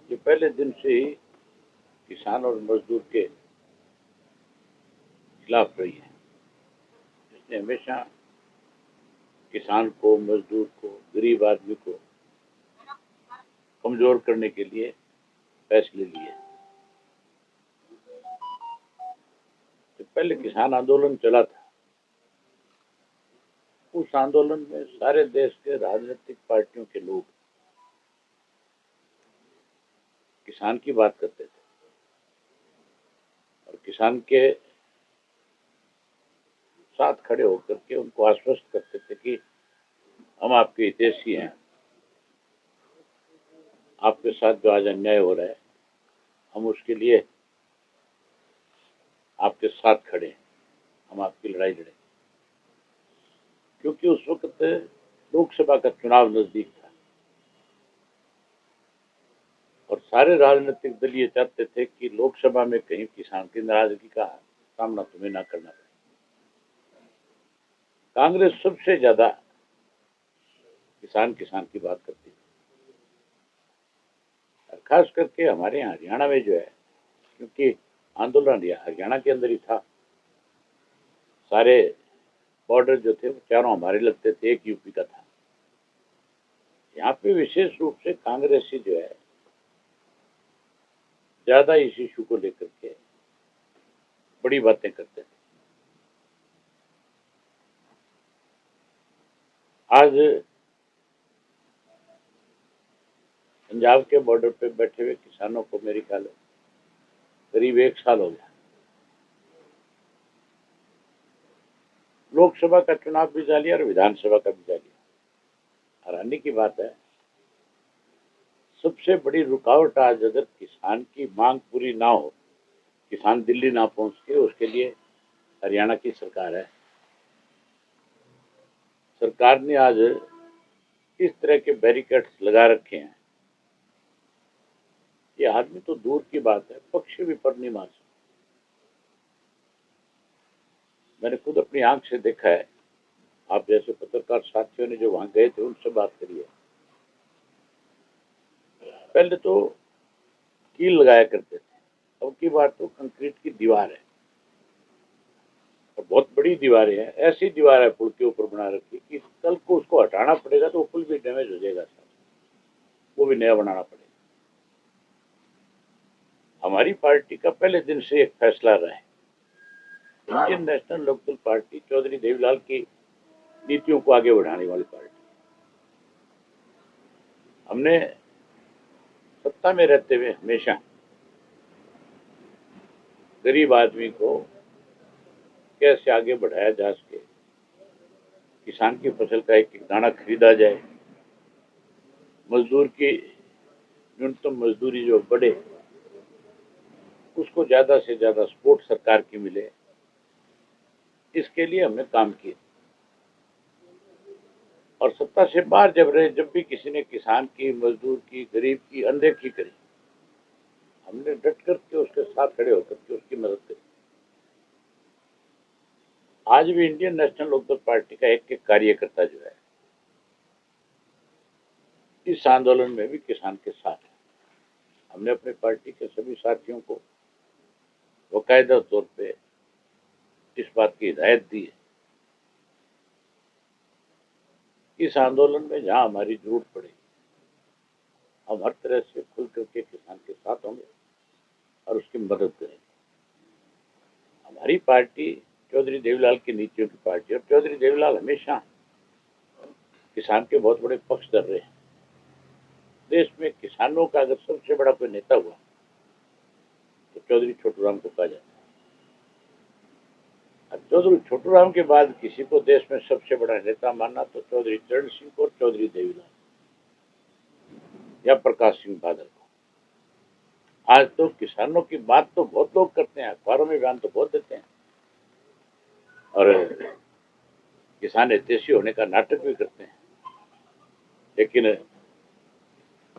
ये पहले दिन से ही किसान और मजदूर के खिलाफ रही है। इसने हमेशा किसान को, मजदूर को, गरीब आदमी को कमजोर करने के लिए फैसले लिए। तो पहले किसान आंदोलन चला था, उस आंदोलन में सारे देश के राजनीतिक पार्टियों के लोग किसान की बात करते थे और किसान के साथ खड़े होकर के उनको आश्वस्त करते थे कि हम आपके हितैषी हैं, आपके साथ जो आज अन्याय हो रहा है हम उसके लिए आपके साथ खड़े हैं, हम आपकी लड़ाई लड़ेंगे। क्योंकि उस वक्त लोकसभा का चुनाव नजदीक था और सारे राजनीतिक दल ये चाहते थे कि लोकसभा में कहीं किसान की नाराजगी का सामना तुम्हें ना करना पड़े। कांग्रेस सबसे ज्यादा किसान की बात करती थी और खास करके हमारे यहाँ हरियाणा में जो है, क्योंकि आंदोलन हरियाणा के अंदर ही था, सारे बॉर्डर जो थे वो चारों हमारे लगते थे, एक यूपी का था। यहाँ पे विशेष रूप से कांग्रेसी जो है ज्यादा इस इशू को लेकर के बड़ी बातें करते थे। आज पंजाब के बॉर्डर पे बैठे हुए किसानों को मेरे ख्याल करीब 1 साल हो गया। लोकसभा का चुनाव भी जारी और विधानसभा का भी जारी। हैरानी की बात है, सबसे बड़ी रुकावट आज अगर किसान की मांग पूरी ना हो, किसान दिल्ली ना पहुंचते, उसके लिए हरियाणा की सरकार है। सरकार ने आज इस तरह के बैरिकेड्स लगा रखे हैं, ये आदमी तो दूर की बात है, पक्षी भी पर नहीं मार सकते। मैंने खुद अपनी आंख से देखा है, आप जैसे पत्रकार साथियों ने जो वहां गए थे उनसे बात करिए। पहले तो कील लगाया करते थे, अब की बार तो कंक्रीट की दीवार है और बहुत बड़ी दीवारें हैं। ऐसी दीवार है पुल के ऊपर बना रखी कि कल को उसको हटाना पड़ेगा तो पुल भी डैमेज हो जाएगा, वो भी नया बनाना पड़ेगा। हमारी पार्टी का पहले दिन से एक फैसला रहा है, Indian National Lokdal party Chaudhary Devilal की नीतियों को आगे बढ़ाने वाली पार्टी। हमने सत्ता में रहते हुए हमेशा गरीब आदमी को कैसे आगे बढ़ाया जा सके, किसान की फसल का एक एक दाना खरीदा जाए, मजदूर की न्यूनतम मजदूरी जो बढ़े, उसको ज्यादा से ज्यादा सपोर्ट सरकार की मिले, इसके लिए हमने काम किया। और सत्ता से बाहर जब रहे, जब भी किसी ने किसान की, मजदूर की, गरीब की अनदेखी करी, हमने डट करके उसके साथ खड़े होकर के उसकी मदद करी। आज भी इंडियन नेशनल लोकदल पार्टी का एक एक कार्यकर्ता जो है इस आंदोलन में भी किसान के साथ है। हमने अपने पार्टी के सभी साथियों को बाकायदा तौर पे इस बात की हिदायत दी है, इस आंदोलन में जहां हमारी जरूरत पड़ेगी हम हर तरह से खुल करके किसान के साथ होंगे और उसकी मदद करेंगे। हमारी पार्टी चौधरी देवीलाल की नीतियों की पार्टी, और चौधरी देवीलाल हमेशा किसान के बहुत बड़े पक्षधर रहे हैं। देश में किसानों का अगर सबसे बड़ा कोई नेता हुआ तो चौधरी छोटू राम को कहा जाता है। चौधरी छोटू राम के बाद किसी को देश में सबसे बड़ा नेता मानना तो चौधरी चरण सिंह को, चौधरी देवीलाल या प्रकाश सिंह बादल को। आज तो किसानों की बात तो बहुत लोग करते हैं, अखबारों में बयान तो बहुत देते हैं और किसान हितैषी होने का नाटक भी करते हैं, लेकिन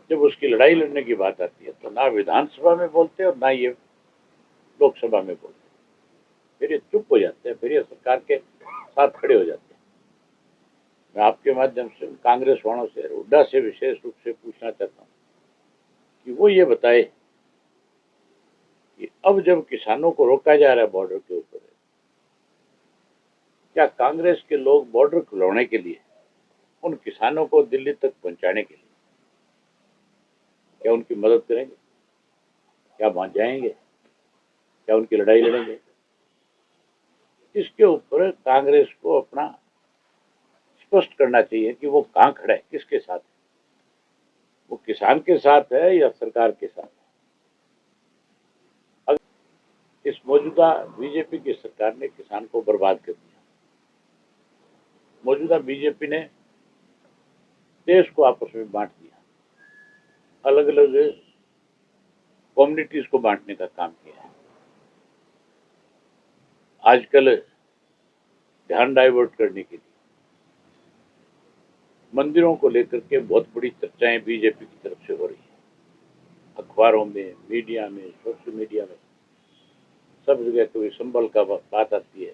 जब उसकी लड़ाई लड़ने की बात आती है तो ना विधानसभा में बोलते और ना ये लोकसभा में बोलते, फिर ये चुप हो जाते हैं, फिर ये सरकार के साथ खड़े हो जाते हैं। मैं आपके माध्यम से कांग्रेस वालों से, हुड्डा से विशेष रूप से पूछना चाहता हूँ कि वो ये बताए कि अब जब किसानों को रोका जा रहा है बॉर्डर के ऊपर, क्या कांग्रेस के लोग बॉर्डर खुलवाने के लिए, उन किसानों को दिल्ली तक पहुंचाने के लिए, क्या उनकी मदद करेंगे? क्या वहां जाएंगे? क्या उनकी लड़ाई लड़ेंगे? इसके ऊपर कांग्रेस को अपना स्पष्ट करना चाहिए कि वो कहां खड़ा है, किसके साथ है। वो किसान के साथ है या सरकार के साथ है। अगर इस मौजूदा बीजेपी की सरकार ने किसान को बर्बाद कर दिया। मौजूदा बीजेपी ने देश को आपस में बांट दिया, अलग अलग कम्युनिटीज को बांटने का काम किया है। आजकल ध्यान डाइवर्ट करने के लिए मंदिरों को लेकर के बहुत बड़ी चर्चाएं बीजेपी की तरफ से हो रही है। अखबारों में, मीडिया में, सोशल मीडिया में, सब जगह कभी संभल का बात आती है,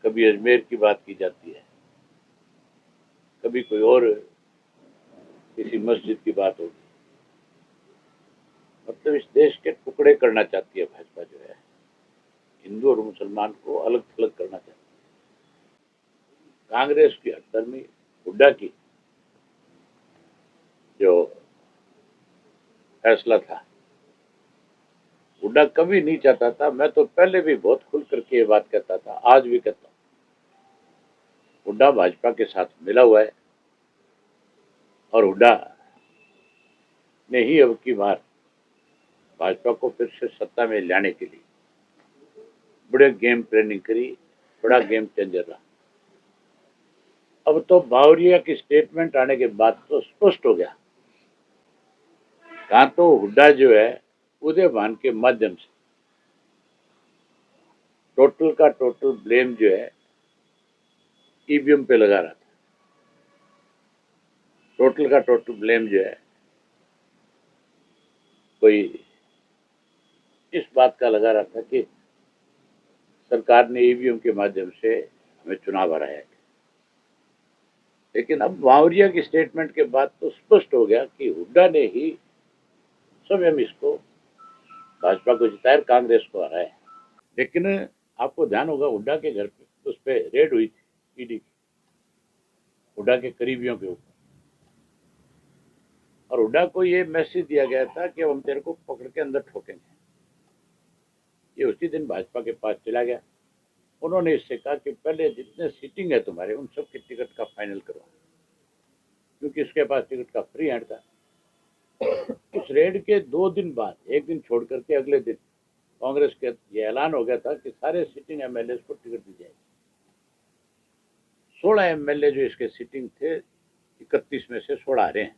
कभी अजमेर की बात की जाती है, कभी कोई और किसी मस्जिद की बात होगी। मतलब इस देश के टुकड़े करना चाहती है भाजपा, जो है हिंदू और मुसलमान को अलग थलग करना चाहती है। कांग्रेस की हटधर्मी हुड्डा की जो फैसला था, हुड्डा कभी नहीं चाहता था, मैं तो पहले भी बहुत खुल करके ये बात कहता था, आज भी कहता हूं, हुड्डा भाजपा के साथ मिला हुआ है और हुड्डा ने ही अब की बार भाजपा को फिर से सत्ता में लाने के लिए बड़े गेम प्लानिंग करी, बड़ा गेम चेंजर रहा। अब तो बावरिया की स्टेटमेंट आने के बाद तो स्पष्ट हो गया, कहा तो हुड्डा जो है उदयभान के माध्यम से टोटल का टोटल ब्लेम जो है ईवीएम पे लगा रहा था। टोटल का टोटल ब्लेम जो है कोई इस बात का लगा रहा था कि सरकार ने ईवीएम के माध्यम से हमें चुनाव हराया है। लेकिन अब बावरिया की स्टेटमेंट के बाद तो स्पष्ट हो गया कि हुड्डा ने ही स्वयं इसको भाजपा को जिताया, कांग्रेस को हराया। लेकिन आपको ध्यान होगा हुड्डा के घर पे उस पर रेड हुई थी ईडी की, हुड्डा के करीबियों के ऊपर, और हुड्डा को ये मैसेज दिया गया था कि अब हम तेरे को पकड़ के अंदर ठोकेंगे। ये उसी दिन भाजपा के पास चला गया। उन्होंने इससे कहा कि पहले जितने सीटिंग है तुम्हारे उन सब की टिकट का फाइनल करो, क्योंकि इसके पास टिकट का फ्री हैंड था। इस रेड के 2 दिन बाद, एक दिन छोड़ करके अगले दिन कांग्रेस के ये ऐलान हो गया था कि सारे सिटिंग एमएलए को टिकट दी जाएगी। 16 एमएलए जो इसके सिटिंग थे, 31 में से 16 आ रहे हैं।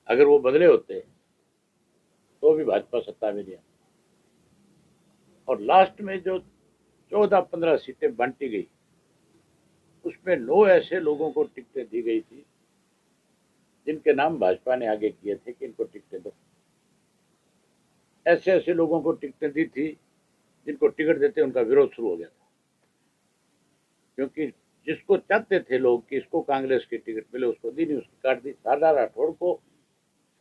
अगर वो बदले होते तो भी भाजपा सत्ता में नहीं आती। और लास्ट में जो 14-15 सीटें बांटी गई, उसमें 9 ऐसे लोगों को टिकटें दी गई थी जिनके नाम भाजपा ने आगे किए थे कि इनको टिकटें दो। ऐसे ऐसे लोगों को टिकटें दी थी जिनको टिकट देते उनका विरोध शुरू हो गया था, क्योंकि जिसको चाहते थे लोग कि इसको कांग्रेस की टिकट मिले, उसको दी नहीं, उसकी काट दी। शारदा राठौड़ को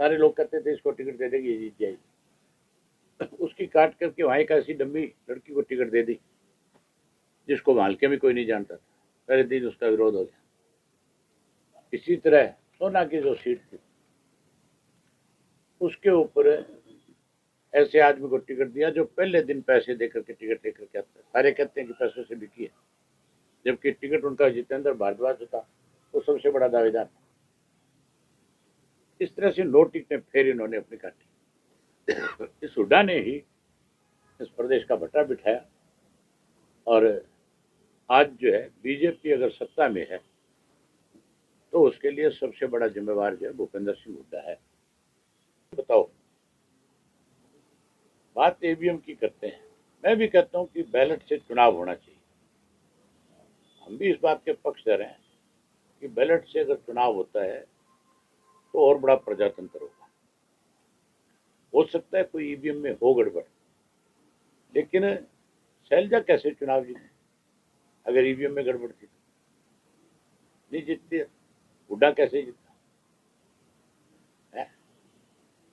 सारे लोग कहते थे इसको टिकट दे देगी, ये जीत जाएगी, उसकी काट करके वहां एक ऐसी डम्मी लड़की को टिकट दे दी जिसको मालके में कोई नहीं जानता था। पहले दिन उसका विरोध हो गया। इसी तरह सोना की जो सीट थी, उसके ऊपर ऐसे आदमी को टिकट दिया जो पहले दिन पैसे देकर के टिकट लेकर के आता है। सारे कहते हैं कि पैसों से बिकी है, जबकि टिकट उनका जितेंद्र भारद्वाज था, वो सबसे बड़ा दावेदार। इस तरह से 9 टिकटें फिर इन्होंने अपनी काटी। इस हुड्डा ने ही इस प्रदेश का भट्टा बिठाया, और आज जो है बीजेपी अगर सत्ता में है तो उसके लिए सबसे बड़ा जिम्मेवार जो है भूपेंद्र सिंह हुड्डा है। बताओ, बात ईवीएम की करते हैं, मैं भी कहता हूं कि बैलेट से चुनाव होना चाहिए। हम भी इस बात के पक्षधर हैं कि बैलेट से अगर चुनाव होता है तो और बड़ा प्रजातंत्र होगा। हो सकता है कोई ईवीएम में हो गड़बड़, लेकिन शैलजा कैसे चुनाव जीते अगर ईवीएम में गड़बड़ थी? नहीं जीतती। हुड्डा कैसे जीता?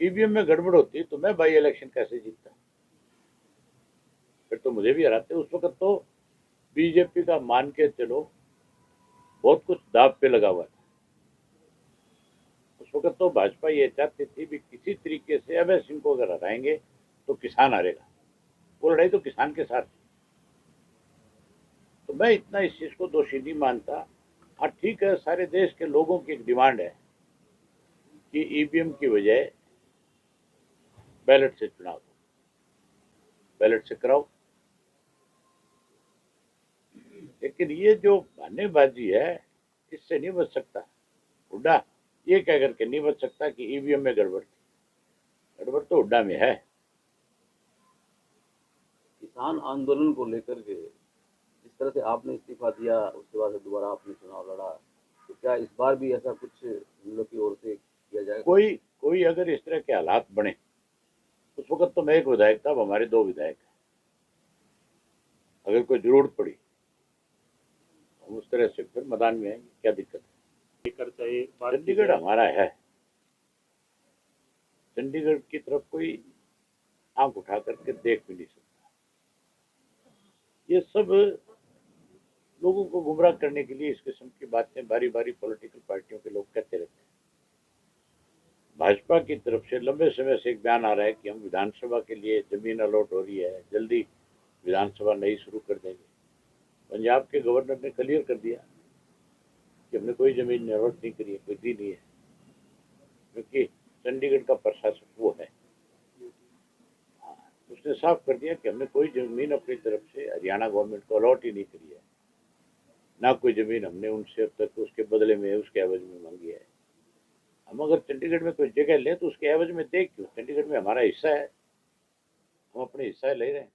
ईवीएम में गड़बड़ होती तो मैं बाई इलेक्शन कैसे जीतता? फिर तो मुझे भी हराते। उस वक्त तो बीजेपी का मान के चलो बहुत कुछ दाव पे लगा हुआ था। उस वक्त तो भाजपा ये चाहती थी भी किसी तरीके से अभय सिंह को अगर हराएंगे तो किसान हारेगा। वो लड़ाई तो किसान के साथ थी। तो मैं इतना इस चीज को दोषी नहीं मानता। हाँ ठीक है, सारे देश के लोगों की एक डिमांड है कि ईवीएम की बजाय बैलेट से चुनाव हो, बैलेट से कराओ। लेकिन ये जो बहानेबाजी है इससे नहीं बच सकता। हुड्डा ये कह करके नहीं बच सकता कि ईवीएम में गड़बड़ थी। गड़बड़ तो हुड्डा में है। किसान आंदोलन को लेकर के जिस तरह से आपने इस्तीफा दिया, उसके बाद से दोबारा आपने चुनाव लड़ा, तो क्या इस बार भी ऐसा कुछ हम लोग की ओर से किया जाएगा? कोई कोई अगर इस तरह के हालात बने, उस वक्त तो मैं एक विधायक था, अब हमारे 2 विधायक हैं। अगर कोई जरूरत पड़ी हम उस तरह से फिर मैदान में आएंगे, क्या दिक्कत है? चंडीगढ़ हमारा है। चंडीगढ़ की तरफ कोई आंख उठा करके देख भी नहीं सकता। ये सब लोगों को गुमराह करने के लिए इस किस्म की बातें बारी बारी पॉलिटिकल पार्टियों के लोग कहते रहते हैं। भाजपा की तरफ से लंबे समय से एक बयान आ रहा है कि हम विधानसभा के लिए जमीन अलॉट हो रही है, जल्दी विधानसभा नई शुरू कर देंगे। पंजाब के गवर्नर ने क्लियर कर दिया कि हमने कोई जमीन अलॉट नहीं करी है, कोई दी नहीं है, क्योंकि चंडीगढ़ का प्रशासक वो है। उसने साफ कर दिया कि हमने कोई जमीन अपनी तरफ से हरियाणा गवर्नमेंट को अलॉट ही नहीं करी है, ना कोई जमीन हमने उनसे अब तक उसके बदले में उसके एवज में मांगी है। हम अगर चंडीगढ़ में कोई जगह लें तो उसके एवज में दे क्यों? चंडीगढ़ में हमारा हिस्सा है, हम अपने हिस्सा ले रहे हैं।